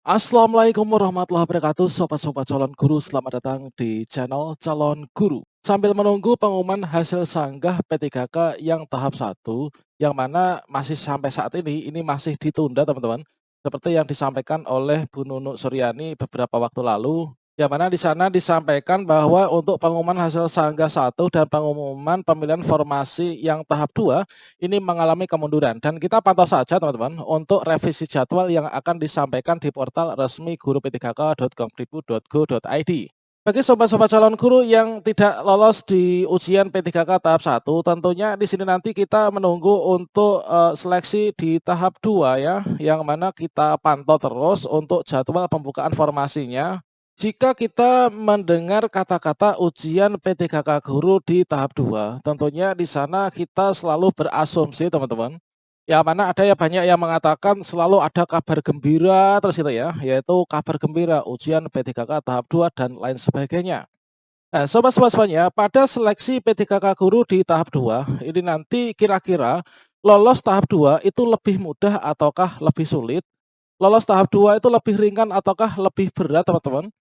Assalamualaikum warahmatullahi wabarakatuh, sobat-sobat calon guru. Selamat datang di channel Calon Guru. Sambil menunggu pengumuman hasil sanggah P3K yang tahap satu, yang mana masih sampai saat ini masih ditunda teman-teman. Seperti yang disampaikan oleh Bu Nunuk Suryani beberapa waktu lalu, yang mana di sana disampaikan bahwa untuk pengumuman hasil sanggah satu dan pengumuman pemilihan formasi yang tahap 2 ini mengalami kemunduran dan kita pantau saja teman-teman untuk revisi jadwal yang akan disampaikan di portal resmi guru-p3k.kemdikbud.go.id. Bagi sobat-sobat calon guru yang tidak lolos di ujian P3K tahap satu, tentunya di sini nanti kita menunggu untuk seleksi di tahap 2 ya, yang mana kita pantau terus untuk jadwal pembukaan formasinya. Jika kita mendengar kata-kata ujian P3K guru di tahap 2, tentunya di sana kita selalu berasumsi teman-teman. Yang mana ada ya banyak yang mengatakan selalu ada kabar gembira terus itu ya, yaitu kabar gembira ujian P3K tahap 2 dan lain sebagainya. Nah, sobat-sobat semuanya, pada seleksi P3K guru di tahap 2, ini nanti kira-kira lolos tahap 2 itu lebih mudah ataukah lebih sulit? Lolos tahap 2 itu lebih ringan ataukah lebih berat, teman-teman?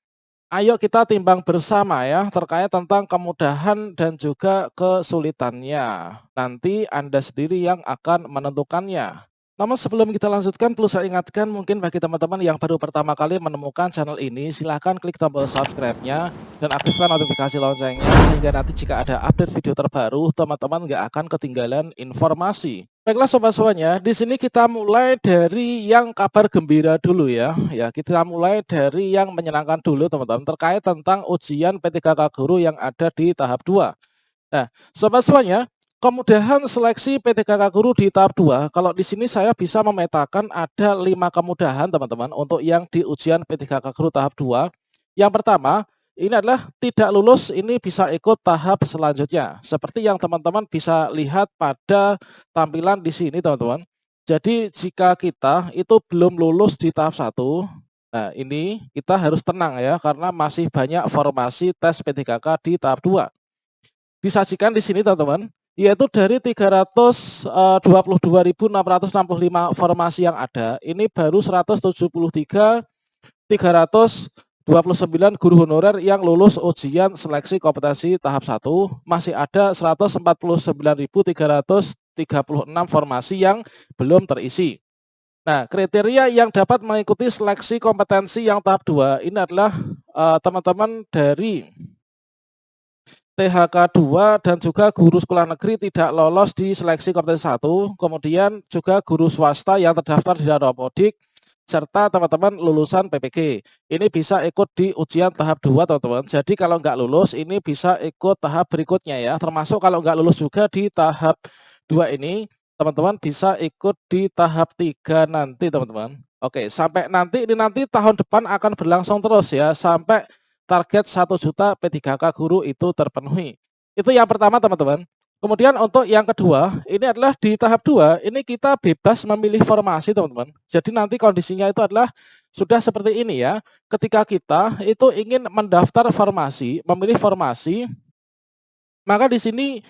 Ayo kita timbang bersama ya terkait tentang kemudahan dan juga kesulitannya. Nanti Anda sendiri yang akan menentukannya. Namun sebelum kita lanjutkan perlu saya ingatkan mungkin bagi teman-teman yang baru pertama kali menemukan channel ini, silahkan klik tombol subscribe-nya dan aktifkan notifikasi loncengnya sehingga nanti jika ada update video terbaru teman-teman nggak akan ketinggalan informasi. Baiklah sobat semuanya, di sini kita mulai dari yang kabar gembira dulu ya. Ya, kita mulai dari yang menyenangkan dulu teman-teman terkait tentang ujian P3K guru yang ada di tahap 2. Nah, sobat semuanya, kemudahan seleksi P3K guru di tahap 2, kalau di sini saya bisa memetakan ada 5 kemudahan teman-teman untuk yang di ujian P3K guru tahap 2. Yang pertama, ini adalah tidak lulus ini bisa ikut tahap selanjutnya. Seperti yang teman-teman bisa lihat pada tampilan di sini teman-teman. Jadi jika kita itu belum lulus di tahap satu, nah ini kita harus tenang ya karena masih banyak formasi tes P3K di tahap 2. Disajikan di sini teman-teman, yaitu dari 322.665 formasi yang ada, ini baru 173.329 guru honorer yang lulus ujian seleksi kompetensi tahap satu, masih ada 149.336 formasi yang belum terisi. Nah, kriteria yang dapat mengikuti seleksi kompetensi yang tahap 2 ini adalah teman-teman dari THK 2 dan juga guru sekolah negeri tidak lolos di seleksi kompetensi 1, kemudian juga guru swasta yang terdaftar di Daropodik, serta teman-teman lulusan PPG. Ini bisa ikut di ujian tahap 2 teman-teman. Jadi kalau nggak lulus ini bisa ikut tahap berikutnya ya, termasuk kalau nggak lulus juga di tahap 2 ini, teman-teman bisa ikut di tahap 3 nanti teman-teman. Oke, sampai nanti ini nanti tahun depan akan berlangsung terus ya, sampai target 1 juta P3K guru itu terpenuhi. Itu yang pertama teman-teman. Kemudian untuk yang kedua, ini adalah di tahap 2, ini kita bebas memilih formasi teman-teman. Jadi nanti kondisinya itu adalah sudah seperti ini ya. Ketika kita itu ingin mendaftar formasi, memilih formasi, maka di sini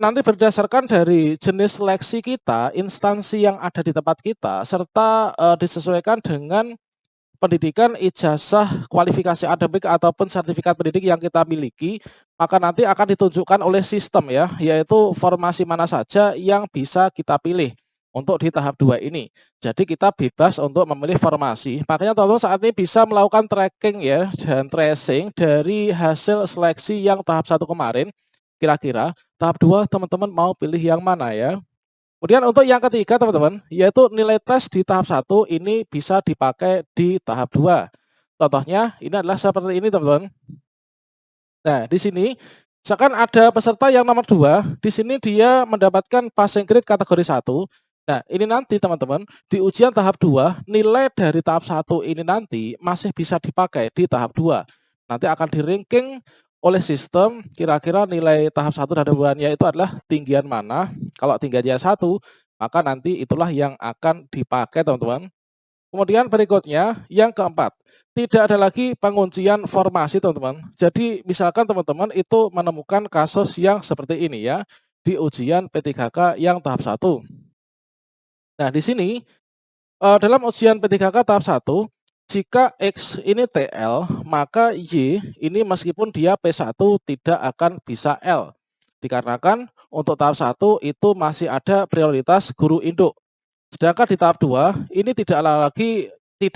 nanti berdasarkan dari jenis seleksi kita, instansi yang ada di tempat kita, serta disesuaikan dengan pendidikan, ijazah, kualifikasi akademik ataupun sertifikat pendidik yang kita miliki, maka nanti akan ditunjukkan oleh sistem ya, yaitu formasi mana saja yang bisa kita pilih untuk di tahap 2 ini. Jadi kita bebas untuk memilih formasi. Makanya teman-teman saat ini bisa melakukan tracking ya dan tracing dari hasil seleksi yang tahap 1 kemarin. Kira-kira tahap 2 teman-teman mau pilih yang mana ya? Kemudian untuk yang ketiga teman-teman, yaitu nilai tes di tahap 1 ini bisa dipakai di tahap 2. Contohnya ini adalah seperti ini teman-teman. Nah, di sini misalkan ada peserta yang nomor 2, di sini dia mendapatkan passing grade kategori 1. Nah, ini nanti teman-teman, di ujian tahap 2, nilai dari tahap 1 ini nanti masih bisa dipakai di tahap 2. Nanti akan di-ranking oleh sistem kira-kira nilai tahap 1 dan 2-nya itu adalah tinggian mana. Kalau tinggiannya 1, maka nanti itulah yang akan dipakai teman-teman. Kemudian berikutnya yang keempat, tidak ada lagi penguncian formasi teman-teman. Jadi misalkan teman-teman itu menemukan kasus yang seperti ini ya, di ujian P3K yang tahap 1. Nah di sini dalam ujian P3K tahap 1, Jika X ini TL, maka Y ini meskipun dia P1 tidak akan bisa L. Dikarenakan untuk tahap 1 itu masih ada prioritas guru induk. Sedangkan di tahap 2 ini tidak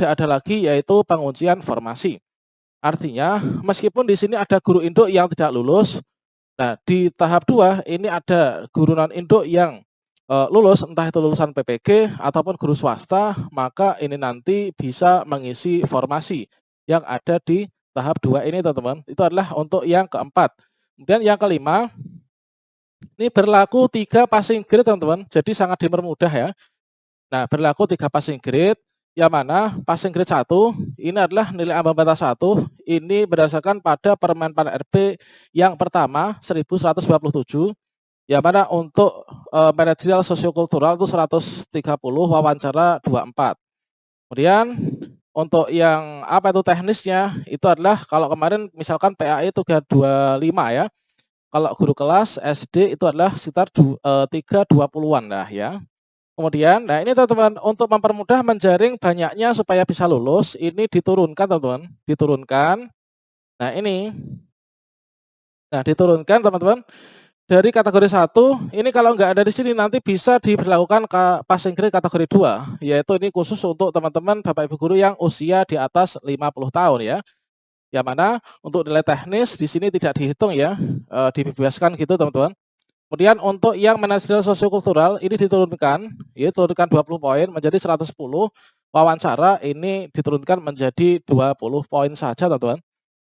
ada lagi yaitu penguncian formasi. Artinya meskipun di sini ada guru induk yang tidak lulus, nah di tahap 2 ini ada guru non induk yang lulus, entah itu lulusan PPG ataupun guru swasta, maka ini nanti bisa mengisi formasi yang ada di tahap 2 ini teman-teman. Itu adalah untuk yang keempat. Kemudian yang kelima, ini berlaku 3 passing grade teman-teman. Jadi sangat dipermudah ya. Nah, berlaku 3 passing grade, yang mana passing grade 1 ini adalah nilai ambang batas 1, ini berdasarkan pada Permen Pan RB yang pertama 1127, yang mana untuk manajerial sosiokultural itu 130, wawancara 24. Kemudian untuk yang apa itu teknisnya, itu adalah kalau kemarin misalkan PAE itu 325 ya. Kalau guru kelas SD itu adalah sekitar 320-an lah ya. Kemudian, nah ini teman-teman untuk mempermudah menjaring banyaknya supaya bisa lulus, ini diturunkan teman-teman, diturunkan. Nah ini, nah diturunkan teman-teman dari kategori 1, ini kalau nggak ada di sini nanti bisa diberlakukan ke passing grade kategori 2, yaitu ini khusus untuk teman-teman Bapak Ibu guru yang usia di atas 50 tahun ya. Yang mana untuk nilai teknis di sini tidak dihitung ya, dibebaskan gitu teman-teman. Kemudian untuk yang manajerial sosiokultural ini diturunkan, ya turunkan 20 poin menjadi 110, wawancara ini diturunkan menjadi 20 poin saja teman-teman.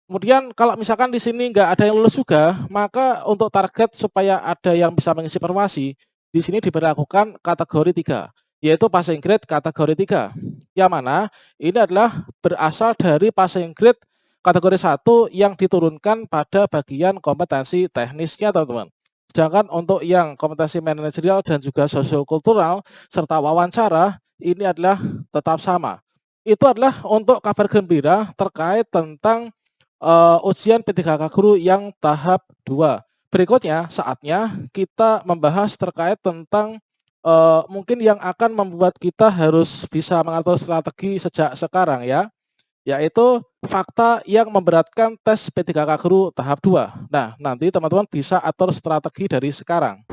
Kemudian kalau misalkan di sini nggak ada yang lulus juga, maka untuk target supaya ada yang bisa mengisi formasi, di sini diberlakukan kategori 3, yaitu passing grade kategori 3. Yang mana ini adalah berasal dari passing grade kategori 1 yang diturunkan pada bagian kompetensi teknisnya teman-teman. Sedangkan untuk yang kompetensi manajerial dan juga sosiokultural serta wawancara ini adalah tetap sama. Itu adalah untuk kabar gembira terkait tentang ujian P3K Guru yang tahap 2. Berikutnya saatnya kita membahas terkait tentang mungkin yang akan membuat kita harus bisa mengatur strategi sejak sekarang ya, yaitu fakta yang memberatkan tes P3K Guru tahap 2. Nah, nanti teman-teman bisa atur strategi dari sekarang.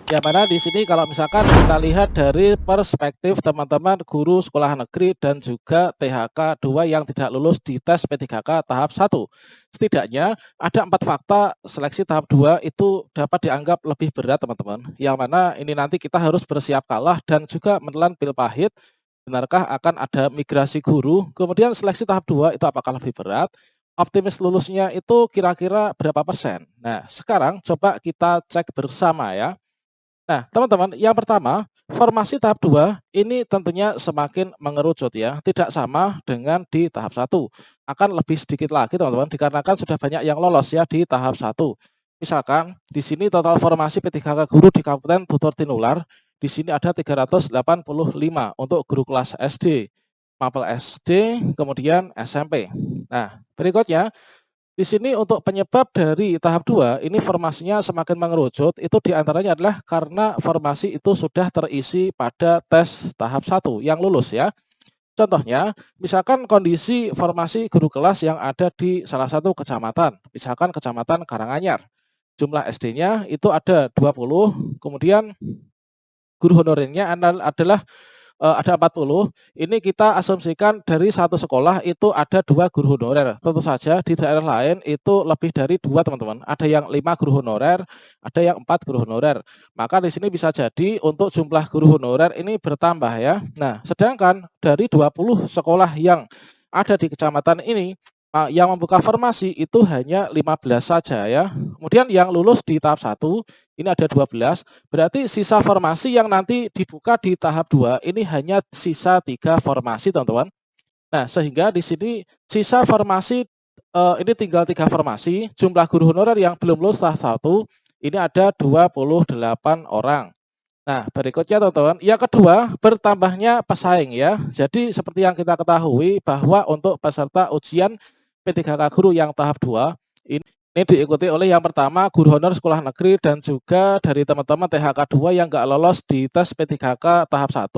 Yang mana di sini kalau misalkan kita lihat dari perspektif teman-teman guru sekolah negeri dan juga THK 2 yang tidak lulus di tes P3K tahap 1. Setidaknya ada 4 fakta seleksi tahap 2 itu dapat dianggap lebih berat teman-teman. Yang mana ini nanti kita harus bersiap kalah dan juga menelan pil pahit. Benarkah akan ada migrasi guru? Kemudian seleksi tahap 2 itu apakah lebih berat? Optimis lulusnya itu kira-kira berapa persen? Nah, sekarang coba kita cek bersama ya. Nah, teman-teman, yang pertama, formasi tahap 2 ini tentunya semakin mengerucut ya, tidak sama dengan di tahap 1. Akan lebih sedikit lagi teman-teman, dikarenakan sudah banyak yang lolos ya di tahap 1. Misalkan di sini total formasi P3K guru di Kabupaten Tutor Tinular, di sini ada 385 untuk guru kelas SD, mapel SD, kemudian SMP. Nah, berikutnya di sini untuk penyebab dari tahap 2 ini formasinya semakin mengerucut itu diantaranya adalah karena formasi itu sudah terisi pada tes tahap 1 yang lulus ya. Contohnya, misalkan kondisi formasi guru kelas yang ada di salah satu kecamatan, misalkan Kecamatan Karanganyar. Jumlah SD-nya itu ada 20, kemudian guru honorernya adalah ada 40, ini kita asumsikan dari satu sekolah itu ada 2 guru honorer. Tentu saja di daerah lain itu lebih dari 2 teman-teman. Ada yang 5 guru honorer, ada yang 4 guru honorer. Maka di sini bisa jadi untuk jumlah guru honorer ini bertambah ya. Nah, sedangkan dari 20 sekolah yang ada di kecamatan ini, yang membuka formasi itu hanya 15 saja ya. Kemudian yang lulus di tahap 1 ini ada 12, berarti sisa formasi yang nanti dibuka di tahap 2 ini hanya sisa 3 formasi teman-teman. Nah, sehingga di sini sisa formasi ini tinggal 3 formasi, jumlah guru honorer yang belum lulus tahap 1 ini ada 28 orang. Nah, berikutnya teman-teman, yang kedua bertambahnya pesaing ya. Jadi seperti yang kita ketahui bahwa untuk peserta ujian P3K Guru yang tahap 2 ini diikuti oleh yang pertama guru honor sekolah negeri dan juga dari teman-teman THK 2 yang nggak lolos di tes P3K tahap 1.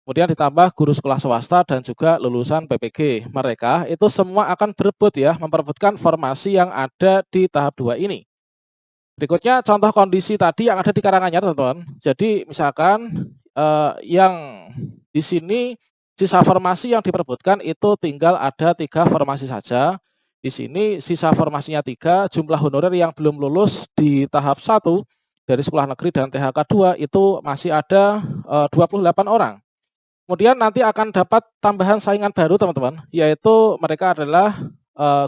kemudian ditambah guru sekolah swasta dan juga lulusan PPG. Mereka itu semua akan berebut ya, memperebutkan formasi yang ada di tahap 2 ini. Berikutnya contoh kondisi tadi yang ada di Karanganyar, teman-teman. Jadi misalkan, yang di sini sisa formasi yang diperebutkan itu tinggal ada 3 formasi saja. Di sini sisa formasinya 3, jumlah honorer yang belum lulus di tahap 1 dari sekolah negeri dan THK 2 itu masih ada, 28 orang. Kemudian nanti akan dapat tambahan saingan baru, teman-teman, yaitu mereka adalah,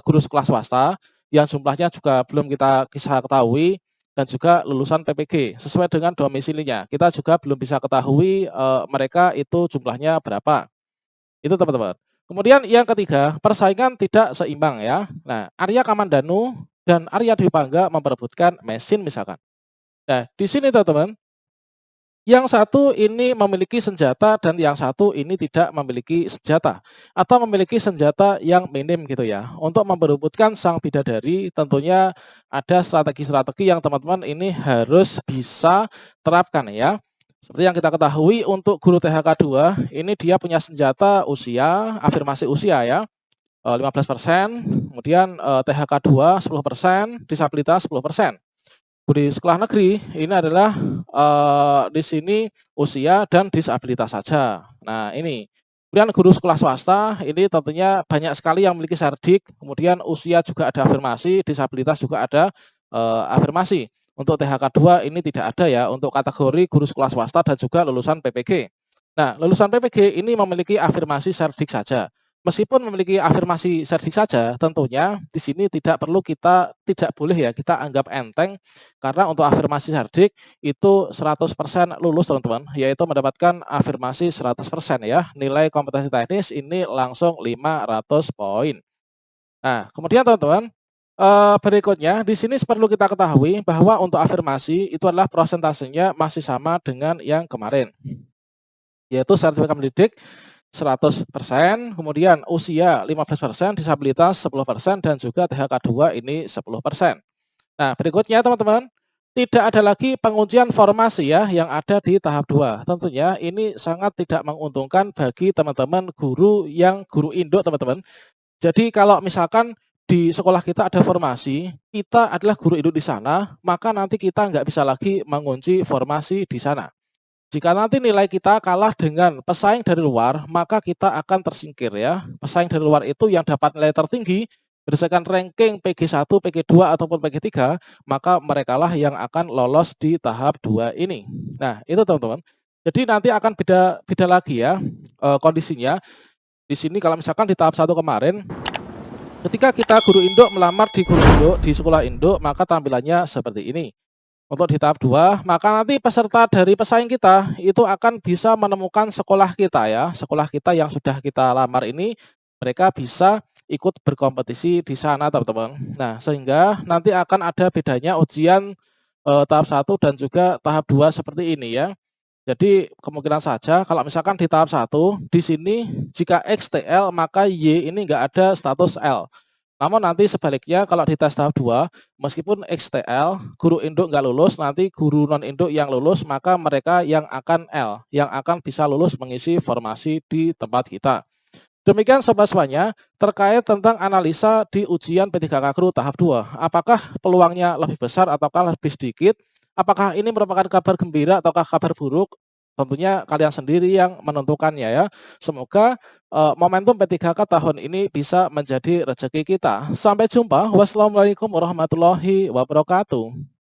guru sekolah swasta yang jumlahnya juga belum kita bisa ketahui dan juga lulusan PPG sesuai dengan domisilinya. Kita juga belum bisa ketahui, mereka itu jumlahnya berapa. Itu, teman-teman. Kemudian yang ketiga, persaingan tidak seimbang ya. Nah, Arya Kamandanu dan Arya Dwi Pangga memperebutkan mesin misalkan. Nah, di sini, teman-teman, yang satu ini memiliki senjata dan yang satu ini tidak memiliki senjata atau memiliki senjata yang minim gitu ya. Untuk memperebutkan sang bidadari tentunya ada strategi-strategi yang teman-teman ini harus bisa terapkan ya. Seperti yang kita ketahui untuk guru THK 2 ini dia punya senjata usia, afirmasi usia ya. 15%, kemudian THK 2 10%, disabilitas 10%. Di sekolah negeri ini adalah, di sini usia dan disabilitas saja. Nah ini, kemudian guru sekolah swasta ini tentunya banyak sekali yang memiliki serdik, kemudian usia juga ada afirmasi, disabilitas juga ada, afirmasi. Untuk THK 2 ini tidak ada ya, untuk kategori guru sekolah swasta dan juga lulusan PPG. Nah, lulusan PPG ini memiliki afirmasi serdik saja. Meskipun memiliki afirmasi serdik saja, tentunya di sini tidak boleh ya kita anggap enteng karena untuk afirmasi serdik itu 100% lulus, teman-teman, yaitu mendapatkan afirmasi 100% ya. Nilai kompetensi teknis ini langsung 500 poin. Nah, kemudian teman-teman, berikutnya di sini perlu kita ketahui bahwa untuk afirmasi itu adalah prosentasenya masih sama dengan yang kemarin, yaitu sertifikat mendidik 100%, kemudian usia 15%, disabilitas 10%, dan juga THK 2 ini 10%. Nah, berikutnya teman-teman, tidak ada lagi pengujian formasi ya yang ada di tahap 2. Tentunya ini sangat tidak menguntungkan bagi teman-teman guru yang guru induk, teman-teman. Jadi kalau misalkan di sekolah kita ada formasi, kita adalah guru induk di sana, maka nanti kita nggak bisa lagi mengunci formasi di sana. Jika nanti nilai kita kalah dengan pesaing dari luar, maka kita akan tersingkir ya. Pesaing dari luar itu yang dapat nilai tertinggi berdasarkan ranking PG1, PG2 ataupun PG3, maka merekalah yang akan lolos di tahap 2 ini. Nah, itu teman-teman. Jadi nanti akan beda beda lagi ya kondisinya. Di sini kalau misalkan di tahap 1 kemarin, ketika kita guru induk melamar di guru induk di sekolah induk, maka tampilannya seperti ini. Untuk di tahap 2, maka nanti peserta dari pesaing kita itu akan bisa menemukan sekolah kita ya. Sekolah kita yang sudah kita lamar ini, mereka bisa ikut berkompetisi di sana, teman-teman. Nah, sehingga nanti akan ada bedanya ujian, tahap 1 dan juga tahap 2 seperti ini ya. Jadi kemungkinan saja kalau misalkan di tahap 1, di sini jika X TL maka Y ini enggak ada status L. Namun nanti sebaliknya kalau di tes tahap 2, meskipun XTL, guru induk nggak lulus, nanti guru non induk yang lulus, maka mereka yang akan L, yang akan bisa lulus mengisi formasi di tempat kita. Demikian sobat semuanya, terkait tentang analisa di ujian P3K Guru tahap 2. Apakah peluangnya lebih besar ataukah lebih sedikit? Apakah ini merupakan kabar gembira ataukah kabar buruk? Tentunya kalian sendiri yang menentukannya ya. Semoga momentum P3K tahun ini bisa menjadi rezeki kita. Sampai jumpa. Wassalamualaikum warahmatullahi wabarakatuh.